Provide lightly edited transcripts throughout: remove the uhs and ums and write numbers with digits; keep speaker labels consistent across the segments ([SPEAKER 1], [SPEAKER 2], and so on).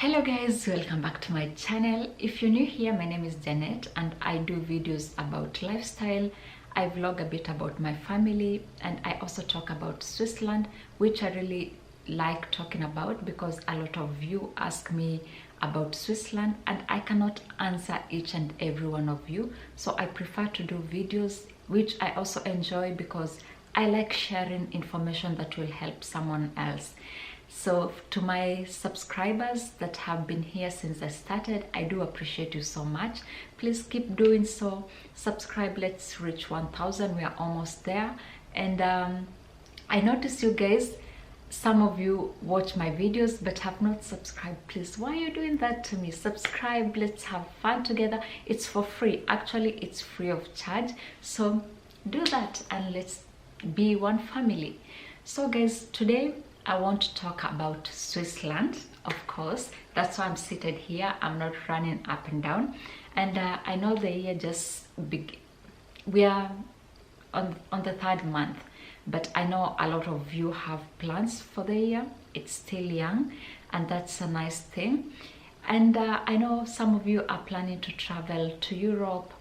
[SPEAKER 1] Hello guys, welcome back to my channel. If you're new here, my name is Janet and I do videos about lifestyle. I vlog a bit about my family and I also talk about Switzerland, which I really like talking about because a lot of you ask me about Switzerland and I cannot answer each and every one of you. So I prefer to do videos, which I also enjoy because I like sharing information that will help someone else. So to my subscribers that have been here since I started, I do appreciate you so much. Please keep doing so. Subscribe, let's reach 1000. We are almost there. And I noticed you guys, some of you watch my videos but have not subscribed. Please, why are you doing that to me? Subscribe, let's have fun together. It's for free. Actually, it's free of charge. So do that and let's be one family. So guys, today I want to talk about Switzerland, of course. That's why I'm seated here. I'm not running up and down. And I know the year just we are on the third month, but I know a lot of you have plans for the year. It's still young, and that's a nice thing. And I know some of you are planning to travel to Europe.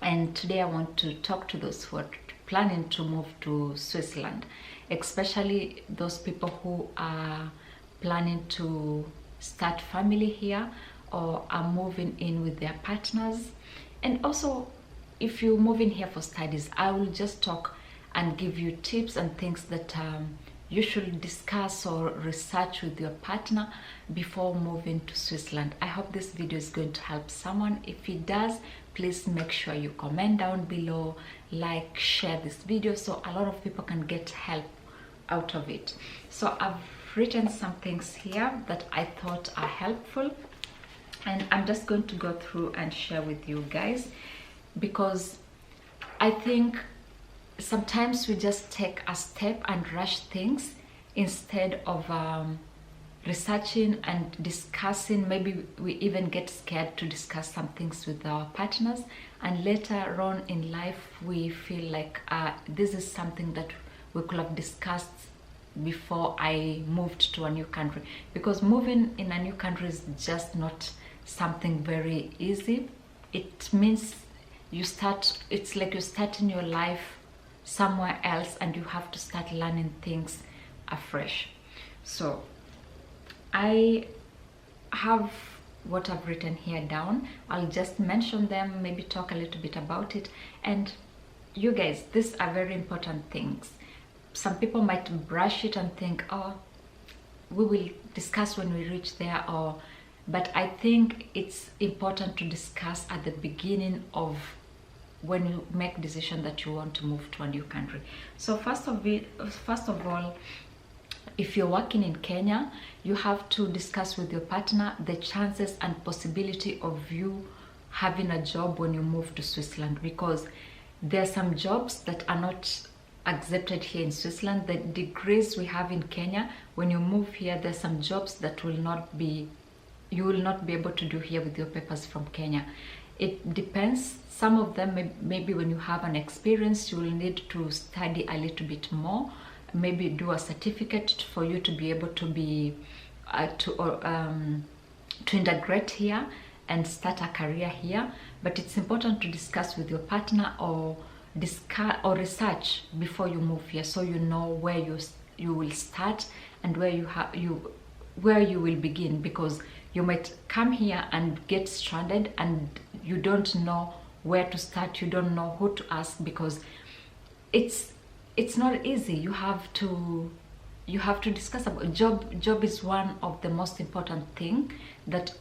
[SPEAKER 1] And today I want to talk to those who are planning to move to Switzerland, especially those people who are planning to start family here or are moving in with their partners. And also, if you move in here for studies, I will just talk and give you tips and things that you should discuss or research with your partner before moving to Switzerland. I hope this video is going to help someone. If it does, please make sure you comment down below, like, share this video so a lot of people can get help out of it. So I've written some things here that I thought are helpful and I'm just going to go through and share with you guys, because I think sometimes we just take a step and rush things instead of researching and discussing. Maybe we even get scared to discuss some things with our partners, and later on in life we feel like this is something that we could have discussed before I moved to a new country, because moving in a new country is just not something very easy. It means it's like you're starting your life somewhere else and you have to start learning things afresh. So I have what I've written here down. I'll just mention them, maybe talk a little bit about it. And you guys, these are very important things. Some people might brush it and think, oh, we will discuss when we reach there, but I think it's important to discuss at the beginning of when you make decision that you want to move to a new country. So first of all, if you're working in Kenya, you have to discuss with your partner the chances and possibility of you having a job when you move to Switzerland, because there are some jobs that are not accepted here in Switzerland. The degrees we have in Kenya, when you move here, there's some jobs that you will not be able to do here with your papers from Kenya. It depends. Some of them, maybe when you have an experience, you will need to study a little bit more, maybe do a certificate for you to be able to be to integrate here and start a career here. But it's important to discuss with your partner or research before you move here, so you know where you will start and where you will begin, because you might come here and get stranded and you don't know where to start, you don't know who to ask, because it's not easy. You have to discuss about job is one of the most important thing that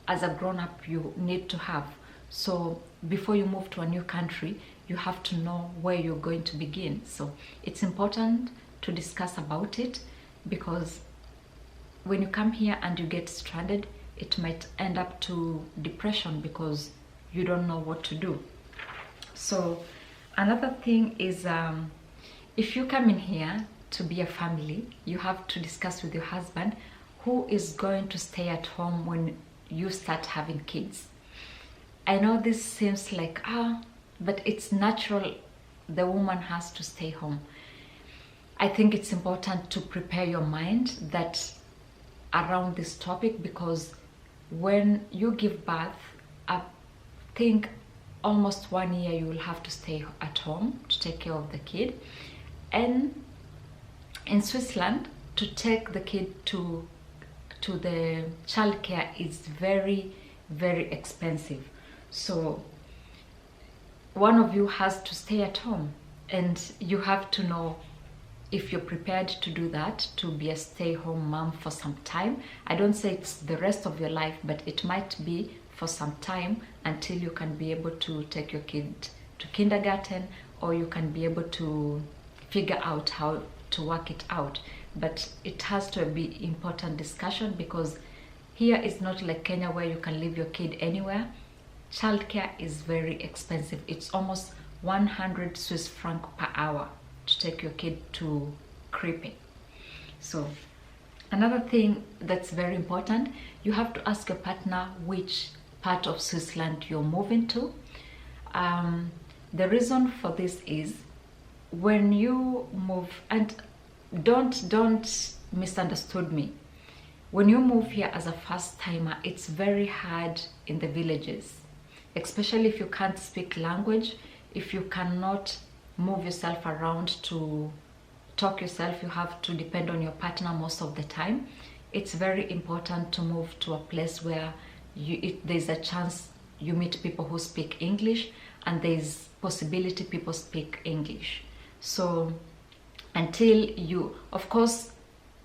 [SPEAKER 1] as a grown-up you need to have. So before you move to a new country, you have to know where you're going to begin. So it's important to discuss about it, because when you come here and you get stranded, it might end up to depression because you don't know what to do. So another thing is, if you come in here to be a family, you have to discuss with your husband who is going to stay at home when you start having kids. I know this seems like, but it's natural, the woman has to stay home. I think it's important to prepare your mind that around this topic, because when you give birth, I think almost 1 year you will have to stay at home to take care of the kid. And in Switzerland, to take the kid to the childcare is very, very expensive. So one of you has to stay at home, and you have to know if you're prepared to do that, to be a stay-home mom for some time. I don't say it's the rest of your life, but it might be for some time until you can be able to take your kid to kindergarten, or you can be able to figure out how to work it out. But it has to be important discussion, because here is not like Kenya where you can leave your kid anywhere. Childcare is very expensive. It's almost 100 Swiss franc per hour to take your kid to Krippe. So another thing that's very important, you have to ask your partner which part of Switzerland you're moving to. The reason for this is, when you move, and don't misunderstood me, when you move here as a first timer, it's very hard in the villages, especially if you can't speak language, if you cannot move yourself around to talk yourself, you have to depend on your partner most of the time. It's very important to move to a place where there's a chance you meet people who speak English, and there's possibility people speak English. So until you, of course,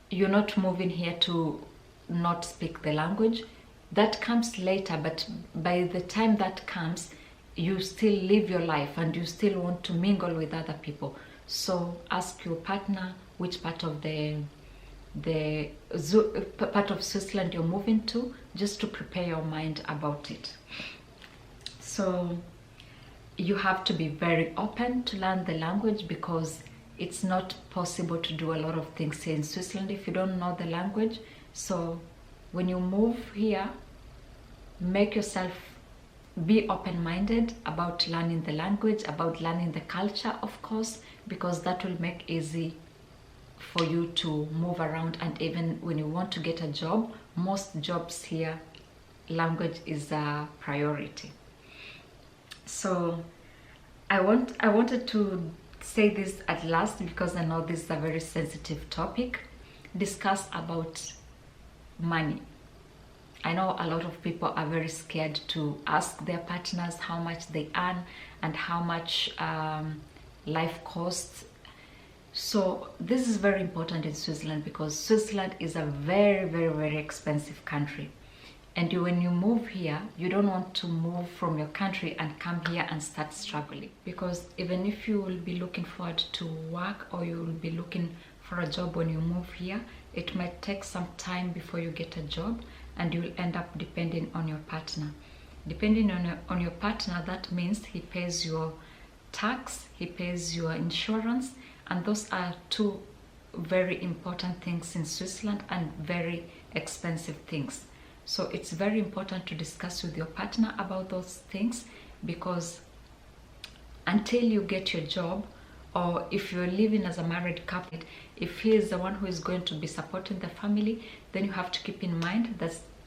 [SPEAKER 1] you're not moving here to not speak the language. That comes later, but by the time that comes, you still live your life and you still want to mingle with other people. So ask your partner which part of part of Switzerland you're moving to, just to prepare your mind about it. So you have to be very open to learn the language, because it's not possible to do a lot of things here in Switzerland if you don't know the language. So when you move here, make yourself be open-minded about learning the language, about learning the culture, of course, because that will make easy for you to move around. And even when you want to get a job, most jobs here, language is a priority. So I wanted to say this at last, because I know this is a very sensitive topic. Discuss about money. I know a lot of people are very scared to ask their partners how much they earn and how much life costs. So this is very important in Switzerland, because Switzerland is a very, very, very expensive country. And when you move here, you don't want to move from your country and come here and start struggling. Because even if you will be looking forward to work, or you will be looking for a job when you move here, it might take some time before you get a job, and you will end up depending on your partner. Depending on your partner, that means he pays your tax, he pays your insurance, and those are two very important things in Switzerland, and very expensive things. So it's very important to discuss with your partner about those things, because until you get your job, or if you're living as a married couple, if he is the one who is going to be supporting the family, then you have to keep in mind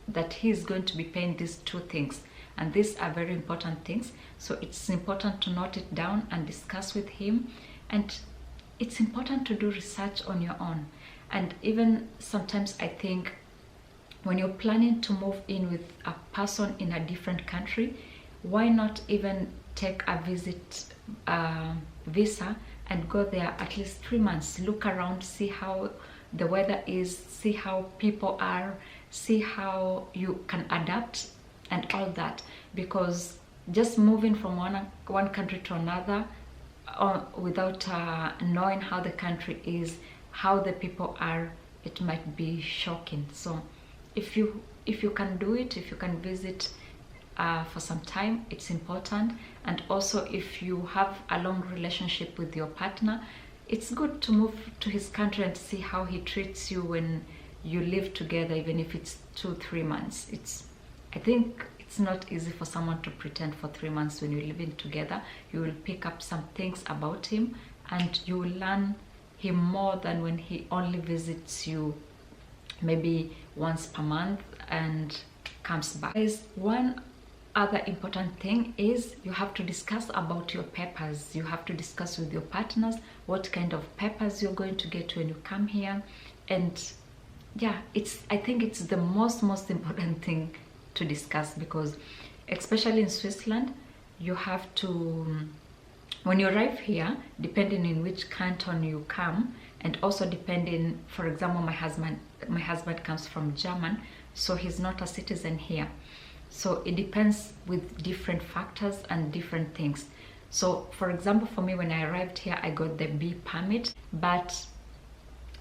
[SPEAKER 1] that he is going to be paying these two things, and these are very important things. So it's important to note it down and discuss with him, and it's important to do research on your own. And even sometimes I think, when you're planning to move in with a person in a different country, why not even take a visit visa and go there at least 3 months, look around, see how the weather is, see how people are, see how you can adapt and all that. Because just moving from one country to another without knowing how the country is, how the people are, it might be shocking. So if you can do it, if you can visit for some time, it's important. And also, if you have a long relationship with your partner, it's good to move to his country and see how he treats you when you live together, even if it's 2-3 months. I think it's not easy for someone to pretend for 3 months. When you're living together, you will pick up some things about him, and you will learn him more than when he only visits you maybe once per month and comes back. There's one other important thing is you have to discuss about your papers. You have to discuss with your partners what kind of papers you're going to get when you come here. And yeah, I think it's the most important thing to discuss, because especially in Switzerland, you have to, when you arrive here, depending in which canton you come, and also depending, for example, my husband comes from Germany, so he's not a citizen here. So it depends with different factors and different things. So for example, for me, when I arrived here, I got the B permit, but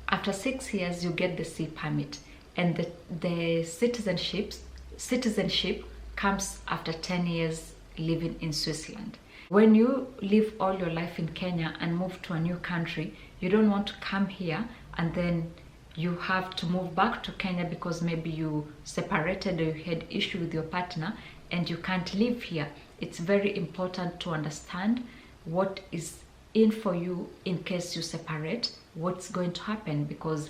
[SPEAKER 1] after 6 years, you get the C permit, and the citizenship comes after 10 years living in Switzerland. When you live all your life in Kenya and move to a new country, you don't want to come here and then you have to move back to Kenya because maybe you separated or you had issue with your partner and you can't live here. It's very important to understand what is in for you in case you separate, what's going to happen, because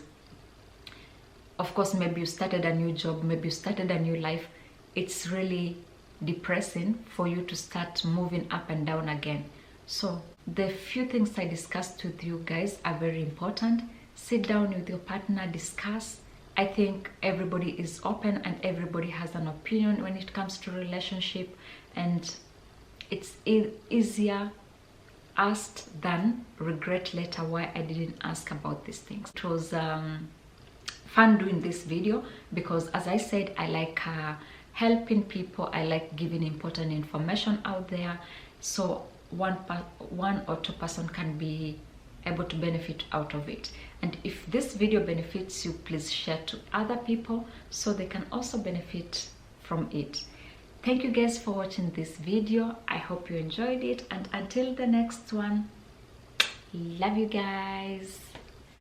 [SPEAKER 1] of course maybe you started a new job, maybe you started a new life. It's really depressing for you to start moving up and down again. So the few things I discussed with you guys are very important. Sit down with your partner, discuss. I think everybody is open and everybody has an opinion when it comes to relationship, and it's easier asked than regret later why I didn't ask about these things. It was fun doing this video because, as I said, I like helping people. I like giving important information out there, so one or two person can be able to benefit out of it. And if this video benefits you, please share to other people so they can also benefit from it. Thank you guys for watching this video. I hope you enjoyed it, and until the next one, love you guys.